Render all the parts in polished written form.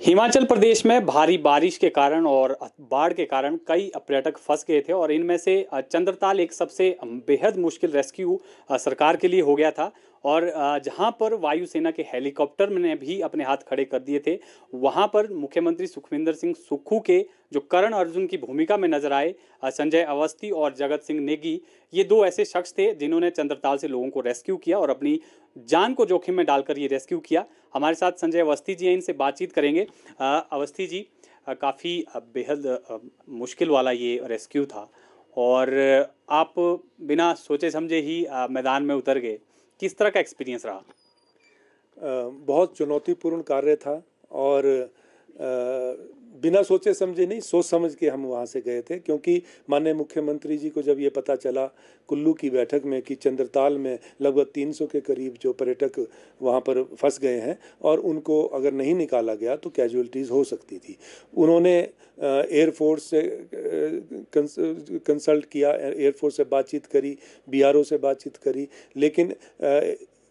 हिमाचल प्रदेश में भारी बारिश के कारण और बाढ़ के कारण कई पर्यटक फंस गए थे और इनमें से चंद्रताल एक सबसे बेहद मुश्किल रेस्क्यू सरकार के लिए हो गया था। और जहां पर वायुसेना के हेलीकॉप्टर ने भी अपने हाथ खड़े कर दिए थे, वहां पर मुख्यमंत्री सुखविंदर सिंह सुक्खू के जो करण अर्जुन की भूमिका में नजर आए संजय अवस्थी और जगत सिंह नेगी, ये दो ऐसे शख्स थे जिन्होंने चंद्रताल से लोगों को रेस्क्यू किया और अपनी जान को जोखिम में डालकर ये रेस्क्यू किया। हमारे साथ संजय अवस्थी जी हैं, इनसे बातचीत करेंगे। अवस्थी जी, काफ़ी बेहद मुश्किल वाला ये रेस्क्यू था और आप बिना सोचे समझे ही मैदान में उतर गए। किस तरह का एक्सपीरियंस रहा? बहुत चुनौतीपूर्ण कार्य था और बिना सोचे समझे नहीं, सोच समझ के हम वहाँ से गए थे, क्योंकि माननीय मुख्यमंत्री जी को जब ये पता चला कुल्लू की बैठक में कि चंद्रताल में लगभग 300 के करीब जो पर्यटक वहाँ पर फंस गए हैं और उनको अगर नहीं निकाला गया तो कैजुअलिटीज़ हो सकती थी, उन्होंने एयरफोर्स से कंसल्ट किया, एयरफोर्स से बातचीत करी, बीआरओ से बातचीत करी, लेकिन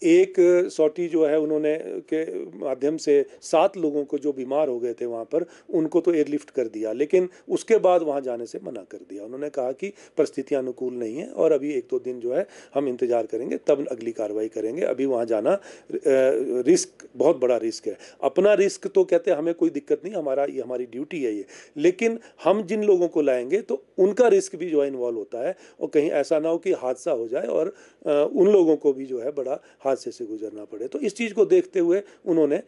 एक सॉटी जो है उन्होंने के माध्यम से 7 लोगों को जो बीमार हो गए थे वहाँ पर, उनको तो एयरलिफ्ट कर दिया, लेकिन उसके बाद वहाँ जाने से मना कर दिया। उन्होंने कहा कि परिस्थितियाँ अनुकूल नहीं हैं और अभी 1-2 दिन जो है हम इंतज़ार करेंगे, तब अगली कार्रवाई करेंगे। अभी वहाँ जाना रिस्क, बहुत बड़ा रिस्क है। अपना रिस्क तो कहते हैं हमें कोई दिक्कत नहीं, ये हमारी ड्यूटी है ये, लेकिन हम जिन लोगों को लाएंगे तो उनका रिस्क भी जो है इन्वॉल्व होता है और कहीं ऐसा ना हो कि हादसा हो जाए और उन लोगों को भी जो है बड़ा हादसे से गुजरना पड़े। तो इस चीज़ को देखते हुए उन्होंने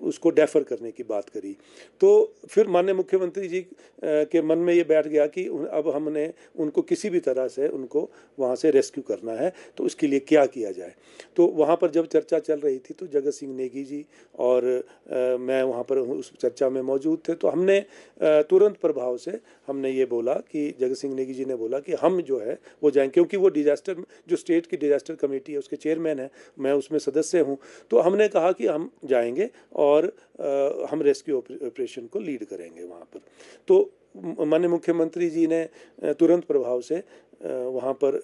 उसको डेफर करने की बात करी। तो फिर माननीय मुख्यमंत्री जी के मन में ये बैठ गया कि अब हमने उनको किसी भी तरह से उनको वहाँ से रेस्क्यू करना है, तो उसके लिए क्या किया जाए। तो वहाँ पर जब चर्चा चल रही थी तो जगत सिंह नेगी जी और मैं वहाँ पर उस चर्चा में मौजूद थे, तो हमने तुरंत प्रभाव से हमने ये बोला कि जगत सिंह नेगी जी ने बोला कि हम जो है वो जाएंगे, क्योंकि वो डिजास्टर जो स्टेट की डिजास्टर कमेटी है उसके चेयरमैन है, मैं उसमें सदस्य हूँ। तो हमने कहा कि हम जाएंगे और हम रेस्क्यू ऑपरेशन को लीड करेंगे वहाँ पर। तो माननीय मुख्यमंत्री जी ने तुरंत प्रभाव से वहाँ पर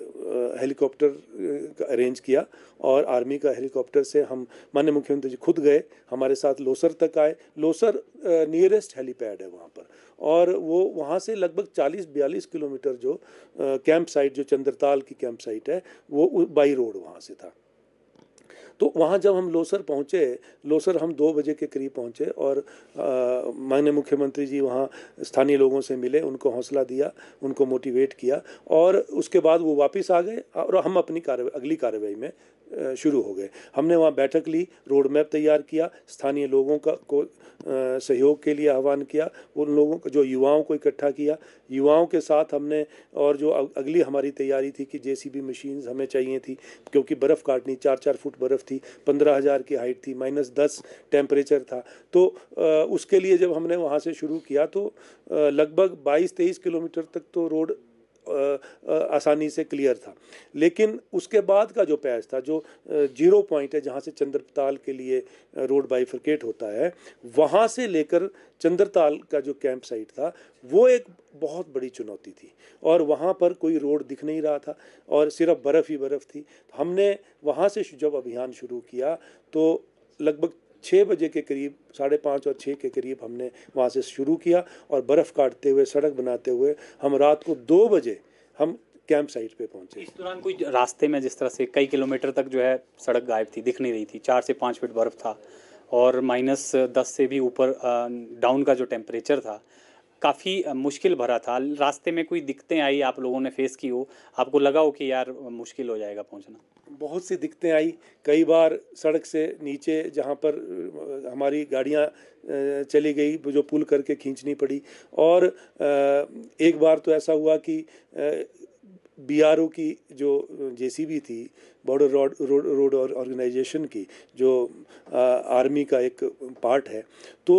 हेलीकॉप्टर अरेंज किया और आर्मी का हेलीकॉप्टर से हम, माननीय मुख्यमंत्री जी खुद गए, हमारे साथ लोसर तक आए। लोसर नियरेस्ट हेलीपैड है वहाँ पर, और वो वहाँ से लगभग 40-42 किलोमीटर जो कैंप साइट, जो चंद्रताल की कैंप साइट है, वो बाई रोड वहाँ से था। तो वहाँ जब हम लोसर पहुँचे, लोसर हम 2 बजे के करीब पहुँचे और माननीय मुख्यमंत्री जी वहाँ स्थानीय लोगों से मिले, उनको हौसला दिया, उनको मोटिवेट किया और उसके बाद वो वापस आ गए और हम अपनी अगली कार्रवाई में शुरू हो गए। हमने वहाँ बैठक ली, रोड मैप तैयार किया, स्थानीय लोगों को सहयोग के लिए आह्वान किया, उन लोगों को, जो युवाओं को इकट्ठा किया, युवाओं के साथ हमने, और जो अगली हमारी तैयारी थी कि जेसीबी मशीन्स हमें चाहिए थी, क्योंकि बर्फ़ काटनी, 4-4 फुट बर्फ़ थी, 15,000 की हाइट थी, -10 टेम्परेचर था। तो उसके लिए जब हमने वहाँ से शुरू किया तो लगभग 22-23 किलोमीटर तक तो रोड आसानी से क्लियर था, लेकिन उसके बाद का जो पैच था, जो 0 पॉइंट है जहाँ से चंद्रताल के लिए रोड बाइफरकेट होता है, वहाँ से लेकर चंद्रताल का जो कैंप साइट था, वो एक बहुत बड़ी चुनौती थी और वहाँ पर कोई रोड दिख नहीं रहा था और सिर्फ बर्फ़ ही बर्फ़ थी। हमने वहाँ से जब अभियान शुरू किया तो लगभग 6 बजे के करीब, 5:30 और 6 के करीब हमने वहाँ से शुरू किया और बर्फ़ काटते हुए, सड़क बनाते हुए हम रात को 2 बजे हम कैंप साइट पे पहुँचे। इस दौरान कोई रास्ते में जिस तरह से कई किलोमीटर तक जो है सड़क गायब थी, दिख नहीं रही थी, 4 से 5 फीट बर्फ़ था और -10 से भी ऊपर डाउन का जो टेम्परेचर था, काफ़ी मुश्किल भरा था। रास्ते में कोई दिक्कतें आई, आप लोगों ने फेस की हो, आपको लगा हो कि यार मुश्किल हो जाएगा पहुंचना? बहुत सी दिक्कतें आई। कई बार सड़क से नीचे जहाँ पर हमारी गाड़ियाँ चली गई, जो पुल करके खींचनी पड़ी, और एक बार तो ऐसा हुआ कि बीआरओ की जो जेसीबी थी, बॉर्डर रोड ऑर्गेनाइजेशन की, जो आर्मी का एक पार्ट है, तो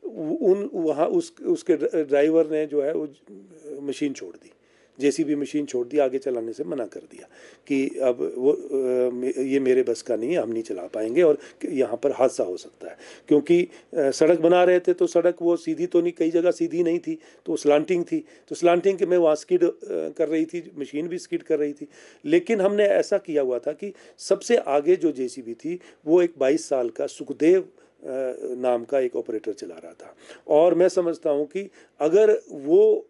वहाँ उसके ड्राइवर ने जो है वो मशीन छोड़ दी, जेसीबी मशीन छोड़ दी, आगे चलाने से मना कर दिया कि अब वो ये मेरे बस का नहीं है, हम नहीं चला पाएंगे और यहाँ पर हादसा हो सकता है। क्योंकि सड़क बना रहे थे तो सड़क वो सीधी तो नहीं, कई जगह सीधी नहीं थी, तो स्लांटिंग थी, तो स्लांटिंग के में वहाँ स्किड कर रही थी, मशीन भी स्किड कर रही थी। लेकिन हमने ऐसा किया हुआ था कि सबसे आगे जो जेसीबी थी वो एक 22 साल का सुखदेव नाम का एक ऑपरेटर चला रहा था। और मैं समझता हूँ कि अगर वो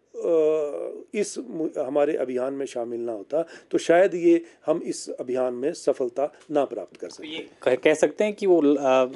इस हमारे अभियान में शामिल ना होता तो शायद ये हम इस अभियान में सफलता ना प्राप्त कर सकते। ये कह सकते हैं कि वो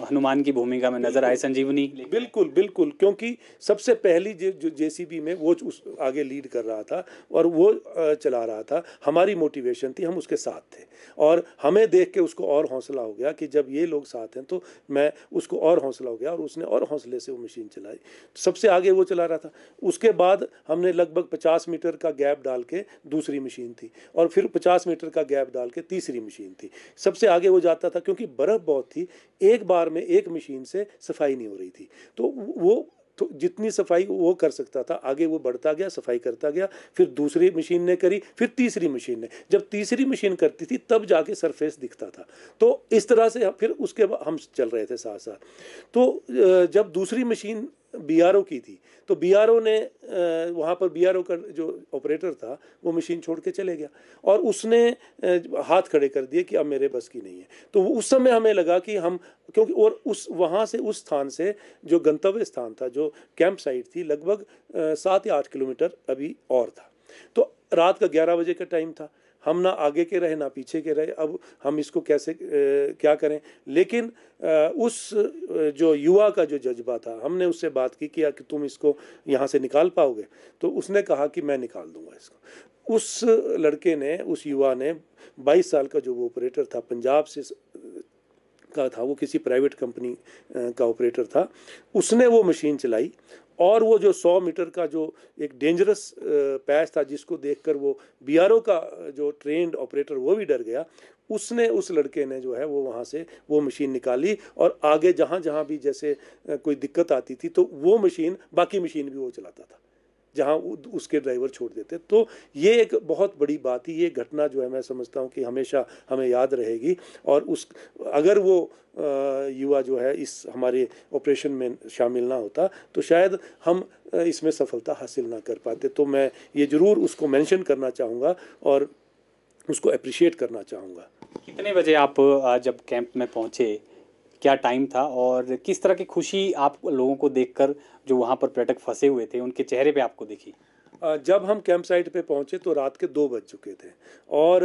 हनुमान की भूमिका में नजर आए संजीवनी। बिल्कुल बिल्कुल, क्योंकि सबसे पहली जो जेसीबी में वो उस आगे लीड कर रहा था और वो चला रहा था। हमारी मोटिवेशन थी, हम उसके साथ थे और हमें देख के उसको और हौसला हो गया कि जब ये लोग साथ हैं तो मैं उसको और हौसला हो गया और उसने और हौसले से वो मशीन चलाई। सबसे आगे वो चला रहा था। उसके बाद हमने लगभग 50 मीटर का गैप डाल के दूसरी मशीन थी और फिर 50 मीटर का गैप डाल के तीसरी मशीन थी। सबसे आगे वो जाता था क्योंकि बर्फ़ बहुत थी, एक बार में एक मशीन से सफाई नहीं हो रही थी। तो वो तो जितनी सफाई वो कर सकता था आगे वो बढ़ता गया, सफाई करता गया। फिर दूसरी मशीन ने करी, फिर तीसरी मशीन ने। जब तीसरी मशीन करती थी तब जाके सरफेस दिखता था। तो इस तरह से फिर उसके बाद हम चल रहे थे साथ साथ। तो जब दूसरी मशीन बीआरओ की थी तो बीआरओ ने वहाँ पर बीआरओ का जो ऑपरेटर था वो मशीन छोड़ के चले गया और उसने हाथ खड़े कर दिए कि अब मेरे बस की नहीं है। तो उस समय हमें लगा कि हम, क्योंकि और उस वहाँ से उस स्थान से जो गंतव्य स्थान था, जो कैंप साइट थी, लगभग 7 या 8 किलोमीटर अभी और था। तो रात का 11 बजे का टाइम था। हम ना आगे के रहे ना पीछे के रहे। अब हम इसको कैसे क्या करें। लेकिन उस जो युवा का जो जज्बा था, हमने उससे बात की कि तुम इसको यहाँ से निकाल पाओगे। तो उसने कहा कि मैं निकाल दूंगा इसको। उस लड़के ने, उस युवा ने, 22 साल का जो वो ऑपरेटर था, पंजाब से का था, वो किसी प्राइवेट कंपनी का ऑपरेटर था, उसने वो मशीन चलाई और वो जो 100 मीटर का जो एक डेंजरस पैच था जिसको देखकर वो बीआरओ का जो ट्रेंड ऑपरेटर वो भी डर गया, उसने, उस लड़के ने जो है वो वहाँ से वो मशीन निकाली और आगे जहाँ जहाँ भी जैसे कोई दिक्कत आती थी तो वो मशीन, बाकी मशीन भी वो चलाता था जहाँ उसके ड्राइवर छोड़ देते। तो ये एक बहुत बड़ी बात ही, ये घटना जो है मैं समझता हूँ कि हमेशा हमें याद रहेगी। और उस अगर वो युवा जो है इस हमारे ऑपरेशन में शामिल ना होता तो शायद हम इसमें सफलता हासिल ना कर पाते। तो मैं ये ज़रूर उसको मेंशन करना चाहूँगा और उसको अप्रिशिएट करना चाहूँगा। कितने बजे आप जब कैंप में पहुँचे, क्या टाइम था और किस तरह की खुशी आप लोगों को देखकर, जो वहाँ पर पर्यटक फंसे हुए थे, उनके चेहरे पे आपको दिखी? जब हम कैंप साइट पे पहुंचे तो रात के 2 बज चुके थे और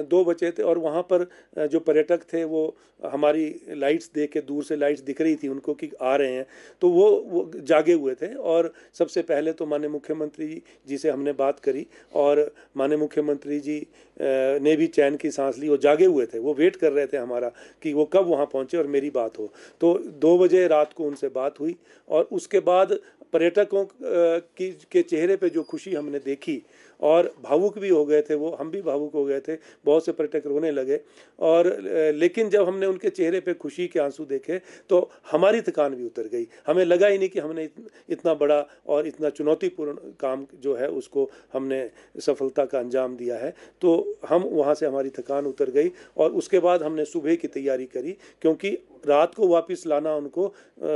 2 बजे थे और वहाँ पर जो पर्यटक थे वो हमारी लाइट्स देख के, दूर से लाइट्स दिख रही थी उनको कि आ रहे हैं, तो वो जागे हुए थे। और सबसे पहले तो माननीय मुख्यमंत्री जी से हमने बात करी और माननीय मुख्यमंत्री जी ने भी चैन की सांस ली। वो जागे हुए थे, वो वेट कर रहे थे हमारा कि वो कब वहाँ पहुँचे और मेरी बात हो। तो 2 बजे रात को उनसे बात हुई और उसके बाद पर्यटकों के चेहरे पे जो खुशी हमने देखी और भावुक भी हो गए थे वो, हम भी भावुक हो गए थे, बहुत से पर्यटक रोने लगे। और लेकिन जब हमने उनके चेहरे पे खुशी के आंसू देखे तो हमारी थकान भी उतर गई। हमें लगा ही नहीं कि हमने इतना बड़ा और इतना चुनौतीपूर्ण काम जो है उसको हमने सफलता का अंजाम दिया है। तो हम वहाँ से, हमारी थकान उतर गई और उसके बाद हमने सुबह की तैयारी करी, क्योंकि रात को वापस लाना उनको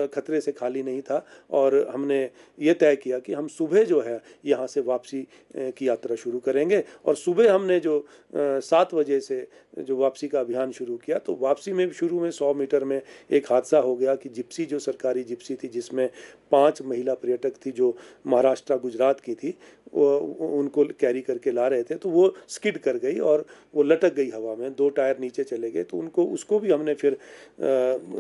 खतरे से खाली नहीं था। और हमने ये तय किया कि हम सुबह जो है यहाँ से वापसी की यात्रा शुरू करेंगे। और सुबह हमने जो 7 बजे से जो वापसी का अभियान शुरू किया, तो वापसी में शुरू में 100 मीटर में एक हादसा हो गया कि जिप्सी, जो सरकारी जिप्सी थी जिसमें 5 महिला पर्यटक थी जो महाराष्ट्र गुजरात की थी, उनको कैरी करके ला रहे थे, तो वो स्किड कर गई और वो लटक गई हवा में, 2 टायर नीचे चले गए। तो उसको भी हमने फिर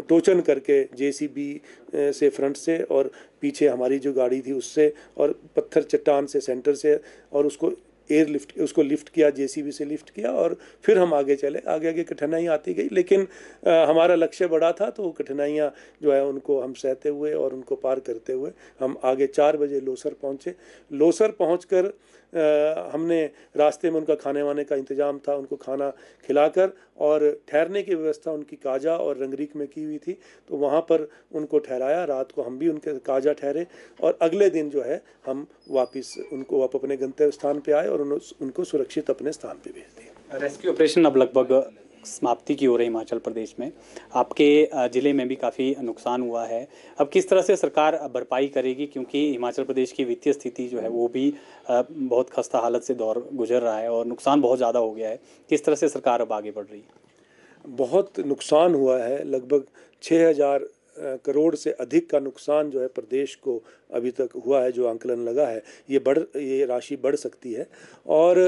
टोचन करके जेसीबी से फ्रंट से और पीछे हमारी जो गाड़ी थी उससे और पत्थर चट्टान से सेंटर से, और उसको उसको लिफ्ट किया, जेसीबी से लिफ्ट किया और फिर हम आगे चले। आगे आगे कठिनाइयाँ आती गई, लेकिन हमारा लक्ष्य बड़ा था तो कठिनाइयाँ जो है उनको हम सहते हुए और उनको पार करते हुए हम आगे 4 बजे लोसर पहुँचे। लोसर पहुँचकर हमने रास्ते में उनका खाने वाने का इंतज़ाम था, उनको खाना खिलाकर और ठहरने की व्यवस्था उनकी काजा और रंगरीक में की हुई थी, तो वहाँ पर उनको ठहराया। रात को हम भी उनके काजा ठहरे और अगले दिन जो है हम वापस उनको अपने गंतव्य स्थान पे आए और उनको सुरक्षित अपने स्थान पे भेज दिया। रेस्क्यू ऑपरेशन अब लगभग समाप्ति की ओर है हिमाचल प्रदेश में। आपके ज़िले में भी काफ़ी नुकसान हुआ है। अब किस तरह से सरकार भरपाई करेगी, क्योंकि हिमाचल प्रदेश की वित्तीय स्थिति जो है वो भी बहुत खस्ता हालत से दौर गुजर रहा है और नुकसान बहुत ज़्यादा हो गया है। किस तरह से सरकार अब आगे बढ़ रही है? बहुत नुकसान हुआ है, लगभग 6000 करोड़ से अधिक का नुकसान जो है प्रदेश को अभी तक हुआ है, जो आंकलन लगा है, ये राशि बढ़ सकती है। और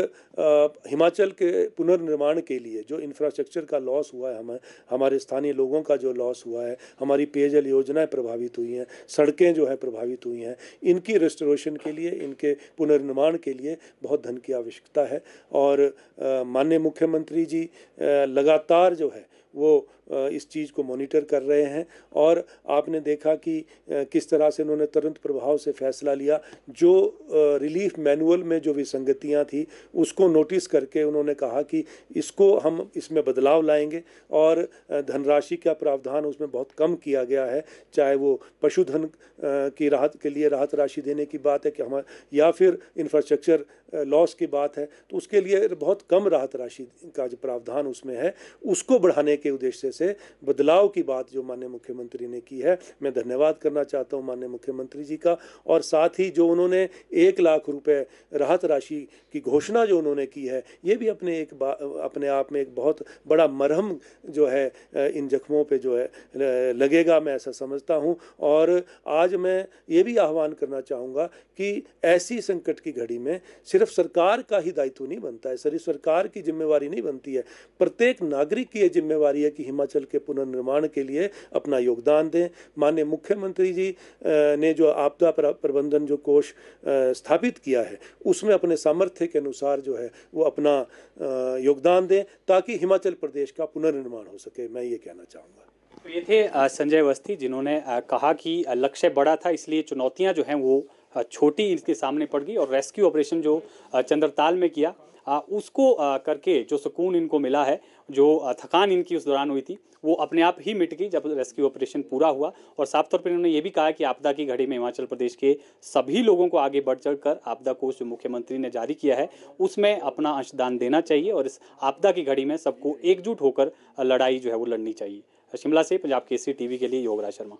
हिमाचल के पुनर्निर्माण के लिए जो इंफ्रास्ट्रक्चर का लॉस हुआ है, हमारे स्थानीय लोगों का जो लॉस हुआ है, हमारी पेयजल योजनाएं प्रभावित हुई हैं, सड़कें जो है प्रभावित हुई हैं, इनकी रेस्टोरेशन के लिए, इनके पुनर्निर्माण के लिए बहुत धन की आवश्यकता है। और माननीय मुख्यमंत्री जी लगातार जो है वो इस चीज़ को मॉनिटर कर रहे हैं। और आपने देखा कि किस तरह से उन्होंने तुरंत प्रभाव से फैसला लिया। जो रिलीफ मैनुअल में जो विसंगतियां थी उसको नोटिस करके उन्होंने कहा कि हम इसमें बदलाव लाएंगे और धनराशि का प्रावधान उसमें बहुत कम किया गया है, चाहे वो पशुधन की राहत के लिए राहत राशि देने की बात है कि या फिर इंफ्रास्ट्रक्चर लॉस की बात है, तो उसके लिए बहुत कम राहत राशि का जो प्रावधान उसमें है उसको बढ़ाने के उद्देश्य से बदलाव की बात जो माननीय मुख्यमंत्री ने की है, मैं धन्यवाद करना चाहता हूं माननीय मुख्यमंत्री जी का। और साथ ही जो उन्होंने 1 लाख रुपए राहत राशि की घोषणा जो उन्होंने की है, ये भी अपने आप में एक बहुत बड़ा मरहम जो है इन जख्मों पे जो है लगेगा, मैं ऐसा समझता हूं। और आज मैं ये भी आह्वान करना चाहूँगा कि ऐसी संकट की घड़ी में सिर्फ सरकार का ही दायित्व नहीं बनता है, सिर्फ सरकार की जिम्मेवारी नहीं बनती है, प्रत्येक नागरिक की ये जिम्मेवारी है कि हिमाचल के पुनर्निर्माण के लिए अपना योगदान दें। माननीय मुख्यमंत्री जी ने जो आपदा प्रबंधन जो कोष स्थापित किया है उसमें अपने सामर्थ्य के अनुसार जो है वो अपना योगदान दें ताकि हिमाचल प्रदेश का पुनर्निर्माण हो सके, मैं ये कहना चाहूँगा। तो ये थे संजय अवस्थी, जिन्होंने कहा कि लक्ष्य बड़ा था, इसलिए चुनौतियां जो हैं वो छोटी इनके सामने पड़ गई, और रेस्क्यू ऑपरेशन जो चंद्रताल में किया उसको करके जो सुकून इनको मिला है, जो थकान इनकी उस दौरान हुई थी, वो अपने आप ही मिट गई जब रेस्क्यू ऑपरेशन पूरा हुआ। और साफ तौर पर इन्होंने ये भी कहा कि आपदा की घड़ी में हिमाचल प्रदेश के सभी लोगों को आगे बढ़ चढ़कर आपदा कोष जो मुख्यमंत्री ने जारी किया है उसमें अपना अंशदान देना चाहिए, और इस आपदा की घड़ी में सबको एकजुट होकर लड़ाई जो है वो लड़नी चाहिए। शिमला से पंजाब केसरी टीवी के लिए योगराज शर्मा।